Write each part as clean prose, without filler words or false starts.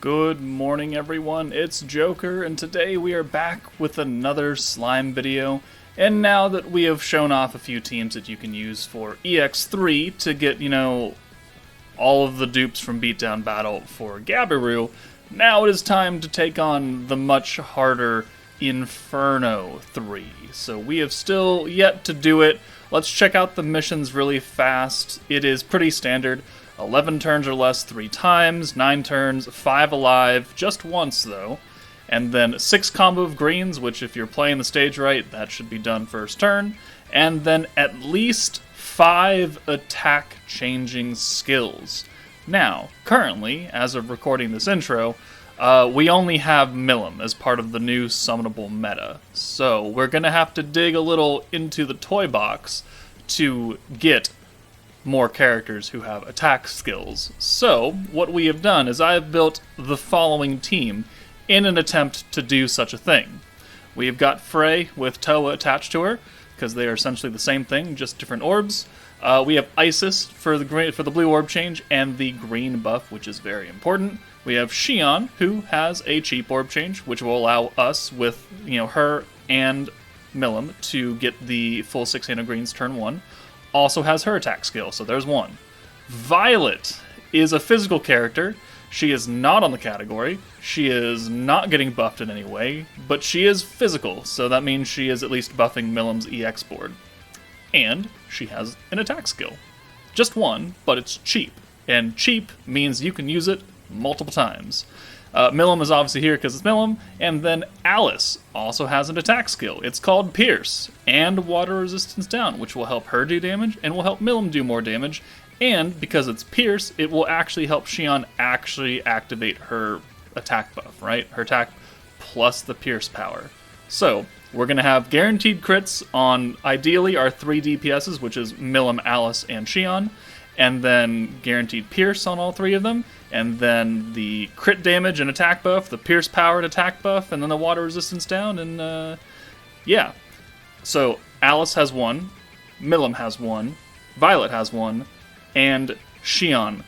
Good morning, everyone. It's Joker, and today we are back with another slime video. And now that we have shown off a few teams that you can use for EX3 to get, all of the dupes from Beatdown Battle for Gabiru, now it is time to take on the much harder Inferno 3. So we have still yet to do it. Let's check out the missions really fast. It is pretty standard. 11 turns or less 3 times, 9 turns, 5 alive, just once though, and then 6 combo of greens, which if you're playing the stage right, that should be done first turn, and then at least 5 attack changing skills. Now, currently, as of recording this intro, we only have Milim as part of the new summonable meta, so we're going to have to dig a little into the toy box to get more characters who have attack skills. So, what we have done is I have built the following team in an attempt to do such a thing. We have got Frey with Toa attached to her, because they are essentially the same thing, just different orbs. We have Isis for the blue orb change and the green buff, which is very important. We have Xion, who has a cheap orb change, which will allow us with her and Milim to get the full 6 greens turn 1. Also has her attack skill, so there's one. Violet is a physical character. She is not on the category. She is not getting buffed in any way, but she is physical, so that means she is at least buffing Milim's EX board. And she has an attack skill. Just one, but it's cheap. And cheap means you can use it multiple times. Milim is obviously here because it's Milim, and then Alice also has an attack skill. It's called Pierce, and Water Resistance Down, which will help her do damage, and will help Milim do more damage, and because it's Pierce, it will actually help Xion actually activate her attack buff, right? Her attack plus the Pierce power. So, we're going to have guaranteed crits on, ideally, our 3 DPSs, which is Milim, Alice, and Xion, and then guaranteed Pierce on all 3 of them, and then the crit damage and attack buff, the Pierce powered attack buff, and then the water resistance down, and yeah. So Alice has 1, Milim has 1, Violet has 1, and Xion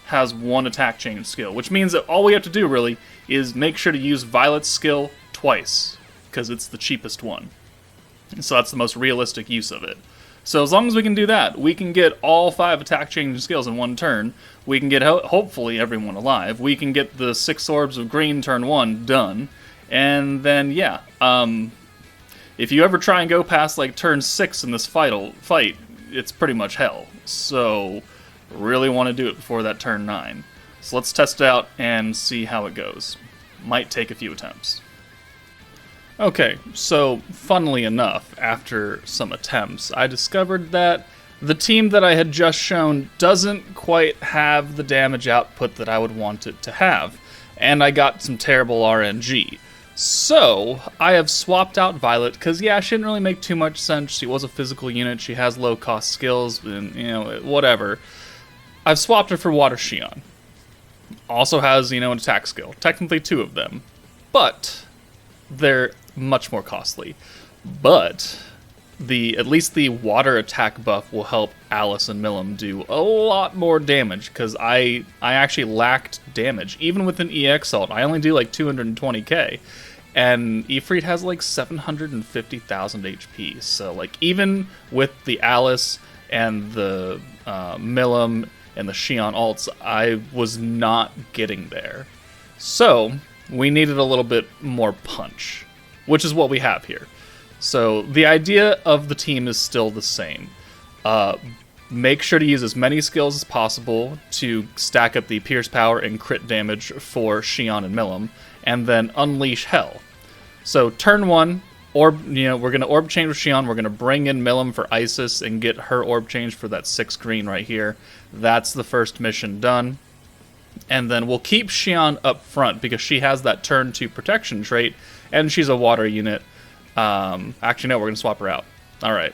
has 1 attack change skill, which means that all we have to do really is make sure to use Violet's skill twice, because it's the cheapest one. So that's the most realistic use of it. So as long as we can do that, we can get all 5 attack changing skills in 1 turn. We can get, hopefully, everyone alive. We can get the 6 orbs of green turn 1 done. And then, yeah. If you ever try and go past, like, turn 6 in this fight, it's pretty much hell. So, really want to do it before that turn 9. So let's test it out and see how it goes. Might take a few attempts. Okay, so funnily enough, after some attempts, I discovered that the team that I had just shown doesn't quite have the damage output that I would want it to have, and I got some terrible RNG. So, I have swapped out Violet, because yeah, she didn't really make too much sense. She was a physical unit, she has low-cost skills, and, whatever. I've swapped her for Water Xion. Also has, an attack skill. Technically 2 of them. But they're much more costly. But at least the water attack buff will help Alice and Milim do a lot more damage, because I actually lacked damage. Even with an EX ult, I only do like 220k. And Ifrit has like 750,000 HP. So like even with the Alice and the Milim and the Xion ults, I was not getting there. So we needed a little bit more punch, which is what we have here. So the idea of the team is still the same. Make sure to use as many skills as possible to stack up the Pierce power and crit damage for Xion and Milim, and then unleash hell. So turn 1, we're going to orb change with Xion, we're going to bring in Milim for Isis and get her orb change for that 6 green right here. That's the first mission done. And then we'll keep Xion up front because she has that turn 2 protection trait, and she's a water unit. Actually, no, we're going to swap her out. Alright.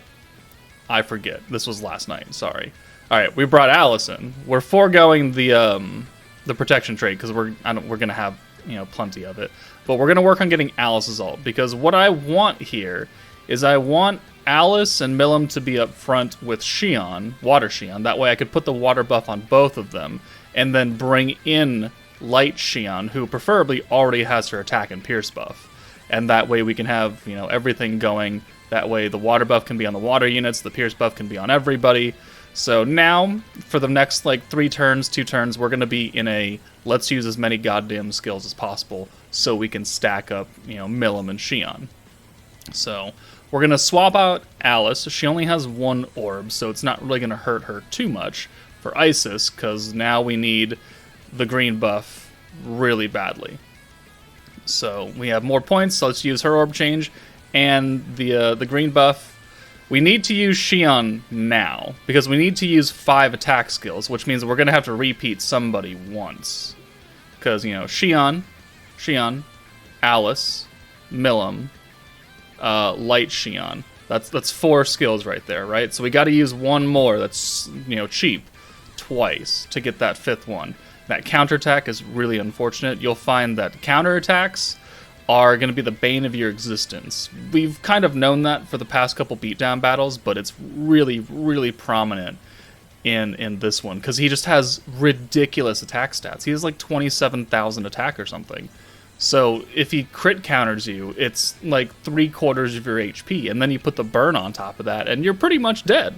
I forget. This was last night. Sorry. Alright, we brought Alice in. We're foregoing the protection trait because we're going to have, plenty of it. But we're going to work on getting Alice's ult, because what I want here is I want Alice and Milim to be up front with Xion, Water Xion. That way I could put the water buff on both of them, and then bring in Light Shion, who preferably already has her attack and pierce buff. And that way we can have, you know, everything going. That way the water buff can be on the water units, the pierce buff can be on everybody. So now, for the next, like, 2 turns, we're going to be in a let's use as many goddamn skills as possible so we can stack up, you know, Milim and Shion. So we're going to swap out Alice. She only has 1 orb, so it's not really going to hurt her too much for Isis, because now we need the green buff really badly. So we have more points, so let's use her orb change and the green buff. We need to use Shion now, because we need to use 5 attack skills, which means we're going to have to repeat somebody once. Because, you know, Shion, Alice, Milim, Light Shion. That's 4 skills right there, right? So we got to use 1 more that's, you know, cheap, twice, to get that 5th one. That counterattack is really unfortunate. You'll find that counterattacks are going to be the bane of your existence. We've kind of known that for the past couple beatdown battles, but it's really, really prominent in this one, because he just has ridiculous attack stats. He has like 27,000 attack or something. So if he crit counters you, it's like 3/4 of your HP, and then you put the burn on top of that, and you're pretty much dead.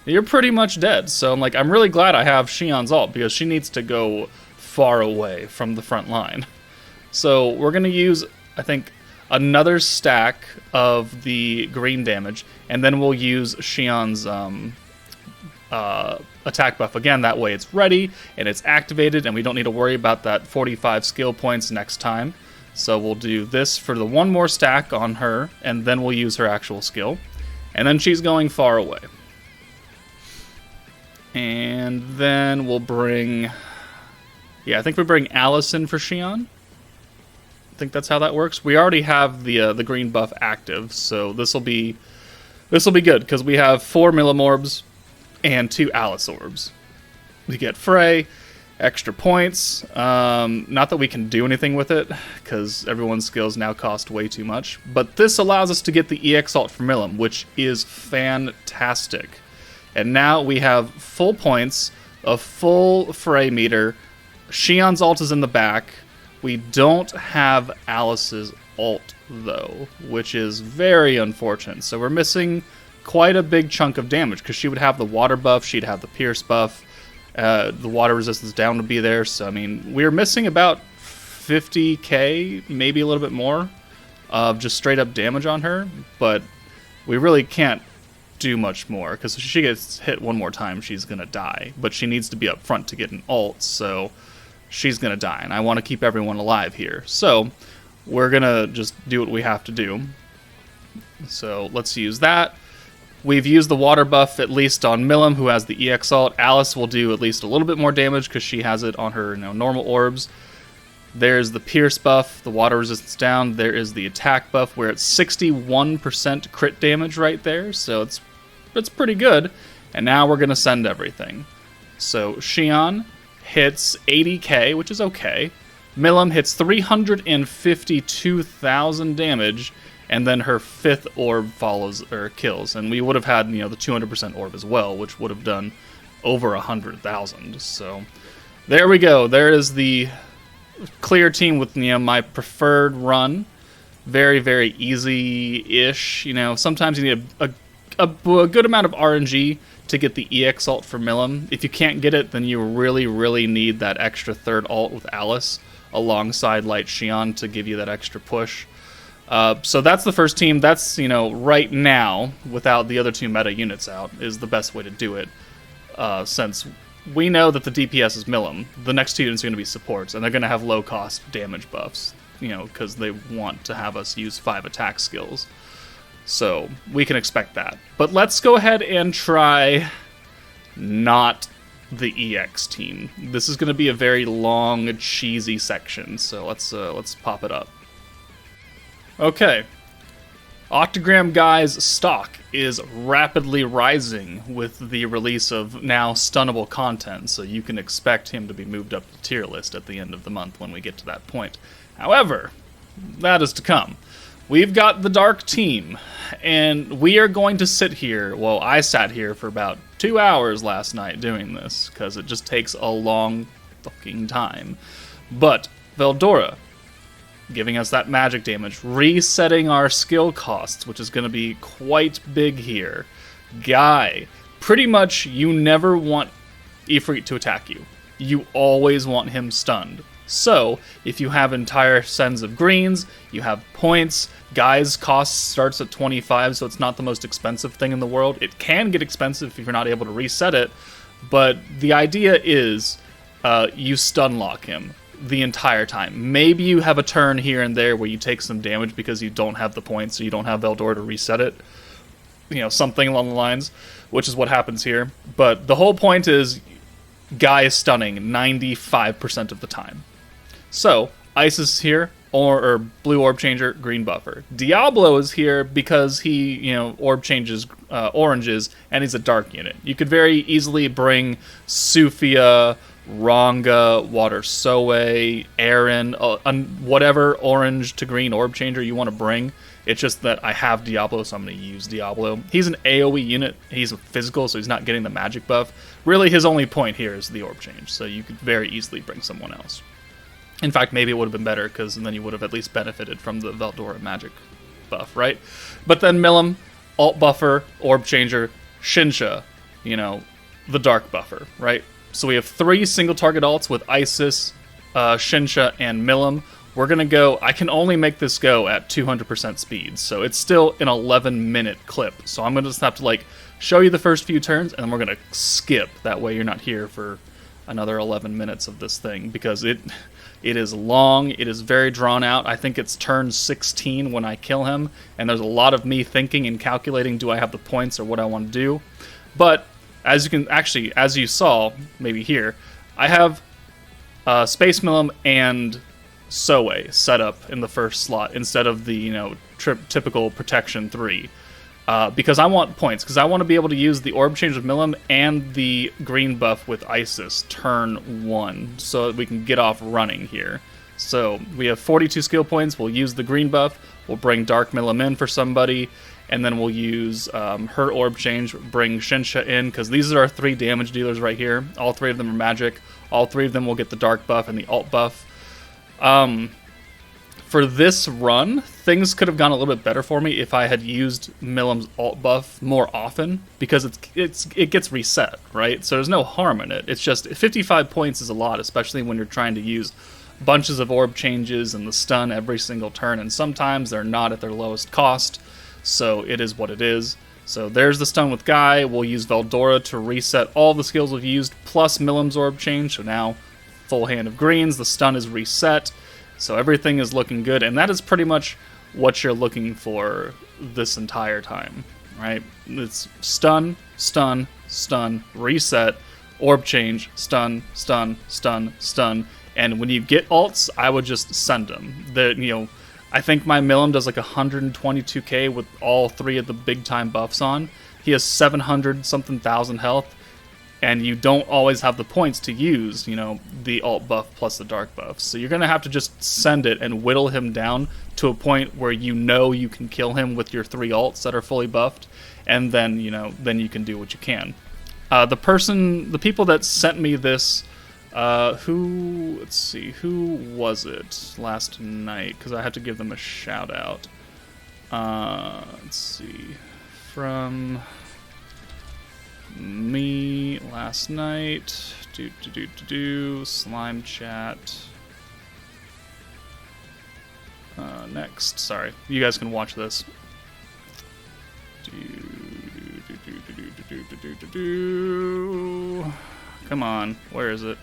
You're pretty much dead. So I'm really glad I have Shion's ult, because she needs to go far away from the front line. So we're going to use, I think, another stack of the green damage, and then we'll use Shion's attack buff again. That way it's ready, and it's activated, and we don't need to worry about that 45 skill points next time. So we'll do this for the 1 more stack on her, and then we'll use her actual skill. And then she's going far away. And then we'll bring... Yeah, I think we bring Alice in for Shion. I think that's how that works. We already have the green buff active, so this will be good, because we have 4 Milim orbs and 2 Alice orbs. We get Frey, extra points. Not that we can do anything with it, because everyone's skills now cost way too much. But this allows us to get the EX ult for Milim, which is fantastic. And now we have full points, a full Frey meter. Shion's ult is in the back. We don't have Alice's ult, though, which is very unfortunate. So we're missing quite a big chunk of damage, because she would have the water buff, she'd have the pierce buff, the water resistance down would be there. So, I mean, we're missing about 50k, maybe a little bit more, of just straight up damage on her, but we really can't do much more, because if she gets hit 1 more time, she's going to die. But she needs to be up front to get an ult, so she's going to die, and I want to keep everyone alive here. So we're going to just do what we have to do. So let's use that. We've used the water buff at least on Milim, who has the EX ult. Alice will do at least a little bit more damage, because she has it on her, you know, normal orbs. There's the pierce buff, the water resistance down. There is the attack buff, where it's 61% crit damage right there, so it's pretty good. And now we're going to send everything. So Shion hits 80k, which is okay. Milim hits 352,000 damage, and then her 5th orb follows or kills. And we would have had, you know, the 200% orb as well, which would have done over 100,000. So there we go. There is the clear team with, you know, my preferred run. Very, very easy-ish. You know, sometimes you need a good amount of RNG to get the EX ult for Milim. If you can't get it, then you really, really need that extra 3rd ult with Alice alongside Light Shion to give you that extra push. So that's the first team. That's, you know, right now, without the other 2 meta units out, is the best way to do it. Since we know that the DPS is Milim, the next 2 units are going to be supports, and they're going to have low-cost damage buffs, you know, because they want to have us use 5 attack skills. So we can expect that. But let's go ahead and try not the EX team. This is going to be a very long, cheesy section, so let's pop it up. Okay. Octogram Guy's stock is rapidly rising with the release of now stunnable content, so you can expect him to be moved up the tier list at the end of the month when we get to that point. However, that is to come. We've got the Dark Team, and we are going to sit here, well, I sat here for about 2 hours last night doing this, because it just takes a long fucking time. But Veldora, giving us that magic damage, resetting our skill costs, which is going to be quite big here. Guy, pretty much you never want Ifrit to attack you. You always want him stunned. So, if you have entire sends of greens, you have points, Guy's cost starts at 25, so it's not the most expensive thing in the world. It can get expensive if you're not able to reset it, but the idea is you stun lock him the entire time. Maybe you have a turn here and there where you take some damage because you don't have the points, so you don't have Veldora to reset it. You know, something along the lines, which is what happens here. But the whole point is Guy is stunning 95% of the time. So, Ice is here, or Blue Orb Changer, Green Buffer. Diablo is here because he, you know, Orb changes oranges, and he's a dark unit. You could very easily bring Sufia, Ranga, Water Soe, Aaron, whatever orange to green Orb Changer you want to bring. It's just that I have Diablo, so I'm going to use Diablo. He's an AoE unit. He's a physical, so he's not getting the magic buff. Really, his only point here is the Orb Change, so you could very easily bring someone else. In fact, maybe it would have been better, because then you would have at least benefited from the Veldora magic buff, right? But then Milim, Alt Buffer, Orb Changer, Shinsha, you know, the Dark Buffer, right? So we have 3 single target alts with Isis, Shinsha, and Milim. We're going to go, I can only make this go at 200% speed, so it's still an 11-minute clip. So I'm going to just have to, like, show you the first few turns, and then we're going to skip. That way you're not here for another 11 minutes of this thing, because it is long, it is very drawn out. I think it's turn 16 when I kill him, and there's a lot of me thinking and calculating, do I have the points or what I want to do? But, as you can, actually, as you saw, maybe here, I have Space Milim and Soe set up in the first slot instead of the, you know, typical Protection 3. Because I want points, because I want to be able to use the Orb Change with Milim and the green buff with Isis turn 1, so that we can get off running here. So we have 42 skill points, we'll use the green buff, we'll bring Dark Milim in for somebody, and then we'll use her Orb Change, bring Shinsha in, because these are our 3 damage dealers right here. All 3 of them are magic, all 3 of them will get the Dark buff and the Alt buff. For this run, things could have gone a little bit better for me if I had used Milim's alt buff more often, because it gets reset, right? So there's no harm in it. It's just 55 points is a lot, especially when you're trying to use bunches of orb changes and the stun every single turn, and sometimes they're not at their lowest cost, so it is what it is. So there's the stun with Guy. We'll use Veldora to reset all the skills we've used, plus Milim's orb change, so now full hand of greens, the stun is reset. So everything is looking good, and that is pretty much what you're looking for this entire time, right? It's stun, stun, stun, reset, orb change, stun, stun, stun, stun, and when you get alts, I would just send them. I think my Milim does like 122k with all 3 of the big time buffs on. He has 700 something thousand health, and you don't always have the points to use, you know, the alt buff plus the dark buff. So you're going to have to just send it and whittle him down to a point where you know you can kill him with your 3 alts that are fully buffed, and then, you know, then you can do what you can. The people that sent me this, let's see, who was it last night? Because I had to give them a shout out. Let's see, from me last night, slime chat. Next, sorry, you guys can watch this. Come on, where is it?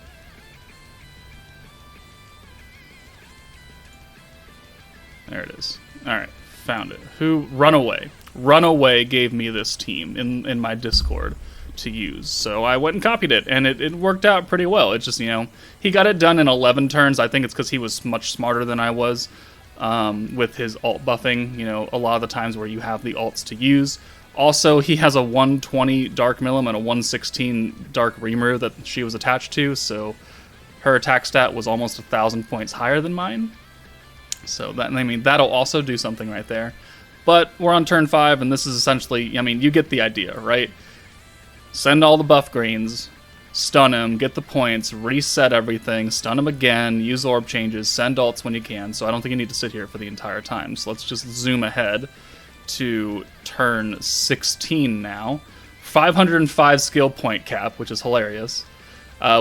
There it is. Alright, found it. Runaway. Runaway gave me this team in my Discord to use. So I went and copied it, and it worked out pretty well. It's just, you know, he got it done in 11 turns. I think it's because he was much smarter than I was with his alt buffing, you know, a lot of the times where you have the alts to use. Also, he has a 120 Dark Milim and a 116 Dark Reamer that she was attached to, so her attack stat was almost 1,000 points higher than mine. So that, I mean, that'll also do something right there. But we're on turn 5, and this is essentially, I mean, you get the idea, right? Send all the buff greens, stun him, get the points, reset everything, stun him again, use orb changes, send ults when you can, so I don't think you need to sit here for the entire time. So let's just zoom ahead to turn 16 now. 505 skill point cap, which is hilarious.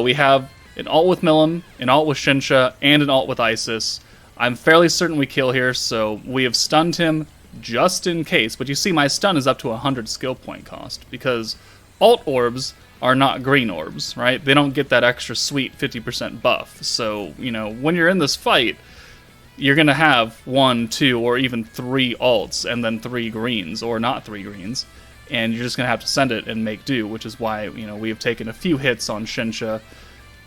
We have an ult with Milim, an ult with Shinsha, and an ult with Isis. I'm fairly certain we kill here, so we have stunned him just in case. But you see my stun is up to 100 skill point cost, because ult orbs are not green orbs, right? They don't get that extra sweet 50% buff. So, you know, when you're in this fight, you're going to have 1, 2, or even 3 ults, and then 3 greens, or not 3 greens. And you're just going to have to send it and make do, which is why, you know, we have taken a few hits on Shinsha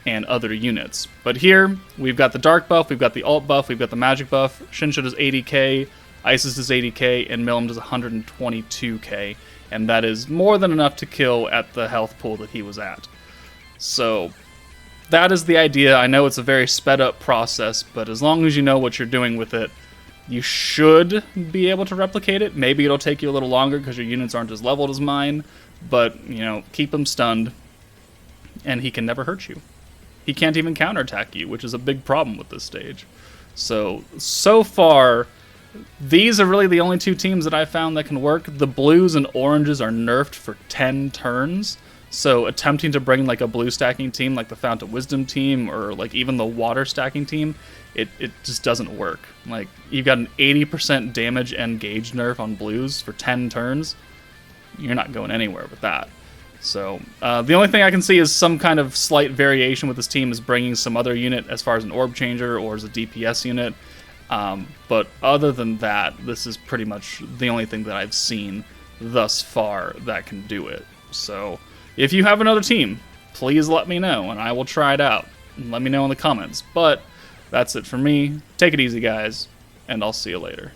and other units. But here, we've got the dark buff, we've got the ult buff, we've got the magic buff. Shinsha does 80k, Isis does 80k, and Milim does 122k. And that is more than enough to kill at the health pool that he was at. So, that is the idea. I know it's a very sped up process, but as long as you know what you're doing with it, you should be able to replicate it. Maybe it'll take you a little longer because your units aren't as leveled as mine, but, you know, keep him stunned, and he can never hurt you. He can't even counterattack you, which is a big problem with this stage. So far, these are really the only 2 teams that I found that can work. The blues and oranges are nerfed for 10 turns, so attempting to bring like a blue stacking team like the Fount of Wisdom team or like even the water stacking team, it just doesn't work. Like, you've got an 80% damage and gauge nerf on blues for 10 turns. You're not going anywhere with that. So, the only thing I can see is some kind of slight variation with this team is bringing some other unit as far as an orb changer or as a DPS unit. But other than that, this is pretty much the only thing that I've seen thus far that can do it. So, if you have another team, please let me know, and I will try it out. Let me know in the comments. But that's it for me. Take it easy, guys, and I'll see you later.